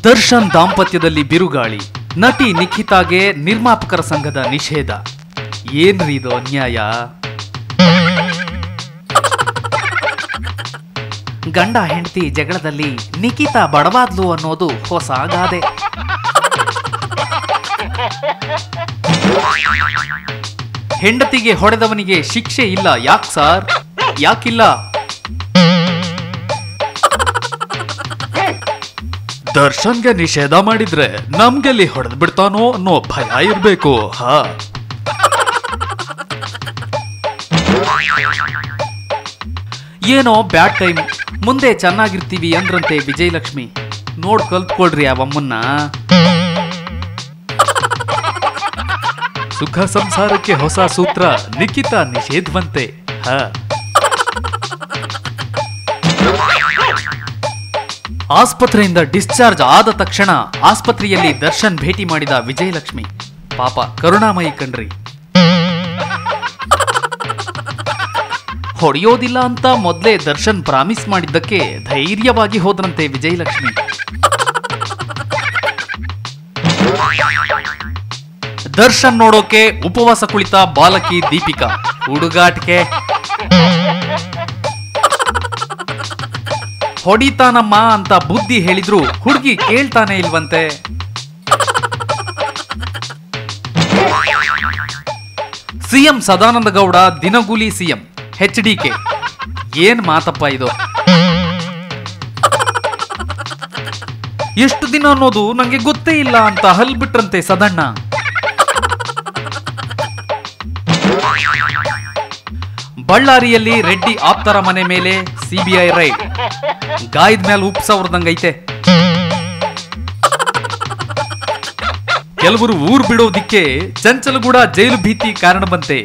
ದರ್ಶನ್ ದಾಂಪತ್ಯದಲ್ಲಿ ಬಿರುಗಾಳಿ, ನಟಿ ನಿಖಿತಾಗೆ ನಿರ್ಮಾಪಕರ ಸಂಘದ ನಿಷೇಧ. ಏನ್ರಿ ಇದು ಅನ್ಯಾಯ? ಗಂಡ ಹೆಂಡತಿ ಜಗಳದಲ್ಲಿ ನಿಖಿತಾ ಬಡವಾದ್ಲು ಅನ್ನೋದು ಹೊಸ ಗಾದೆ. ಹೆಂಡತಿಗೆ ಹೊಡೆದವನಿಗೆ ಶಿಕ್ಷೆ ಇಲ್ಲ ಯಾಕ್ ಸಾರ್? ಯಾಕಿಲ್ಲ? ದರ್ಶನ್ಗೆ ನಿಷೇಧ ಮಾಡಿದ್ರೆ ನಮ್ಗೆಲ್ಲಿ ಹೊಡೆದ್ ಬಿಡ್ತಾನೋ ಅನ್ನೋ ಭಯ ಇರ್ಬೇಕು. ಏನೋ ಬ್ಯಾಡ್ ಟೈಮ್, ಮುಂದೆ ಚೆನ್ನಾಗಿರ್ತೀವಿ ಅಂದ್ರಂತೆ ವಿಜಯಲಕ್ಷ್ಮಿ. ನೋಡ್ ಕಲ್ತ್ಕೊಳ್ರಿ ಅವಮ್ಮನ್ನ. ಸುಖ ಸಂಸಾರಕ್ಕೆ ಹೊಸ ಸೂತ್ರ, ನಿಖಿತಾ ನಿಷೇಧವಂತೆ. ಆಸ್ಪತ್ರೆಯಿಂದ ಡಿಸ್ಚಾರ್ಜ್ ಆದ ತಕ್ಷಣ ಆಸ್ಪತ್ರೆಯಲ್ಲಿ ದರ್ಶನ್ ಭೇಟಿ ಮಾಡಿದ ವಿಜಯಲಕ್ಷ್ಮಿ. ಪಾಪ ಕರುಣಾಮಯಿ ಕಣ್ರಿ. ಹೊಡೆಯೋದಿಲ್ಲ ಅಂತ ಮೊದಲೇ ದರ್ಶನ್ ಪ್ರಾಮಿಸ್ ಮಾಡಿದ್ದಕ್ಕೆ ಧೈರ್ಯವಾಗಿ ಹೋದ್ರಂತೆ ವಿಜಯಲಕ್ಷ್ಮಿ. ದರ್ಶನ್ ನೋಡೋಕೆ ಉಪವಾಸ ಕುಳಿತ ಬಾಲಕಿ ದೀಪಿಕಾ. ಹುಡುಗಾಟಿಕೆ. ಹೊಡಿತಾನಮ್ಮ ಅಂತ ಬುದ್ಧಿ ಹೇಳಿದ್ರು ಹುಡುಗಿ ಕೇಳ್ತಾನೆ ಇಲ್ವಂತೆ. ಸಿಎಂ ಸದಾನಂದ ಗೌಡ ದಿನಗೂಲಿ ಸಿಎಂ. HDK ಏನ್ ಮಾತಪ್ಪ ಇದು? ಎಷ್ಟು ದಿನ ಅನ್ನೋದು ನಂಗೆ ಗೊತ್ತೇ ಇಲ್ಲ ಅಂತ ಹಲ್ಬಿಟ್ರಂತೆ ಸದಣ್ಣ. ಬಳ್ಳಾರಿಯಲ್ಲಿ ರೆಡ್ಡಿ ಆಪ್ತರ ಮನೆ ಮೇಲೆ CBI ರೈಡ್. ಗಾಯದ ಮೇಲೆ ಉಪ್ಪು ಸವರ್ದಂಗೈತೆ. ಕೆಲವರು ಊರ್ ಬಿಡೋದಿಕ್ಕೆ ಚಂಚಲಗೂಡ ಜೈಲು ಭೀತಿ ಕಾರಣ ಬಂತೆ.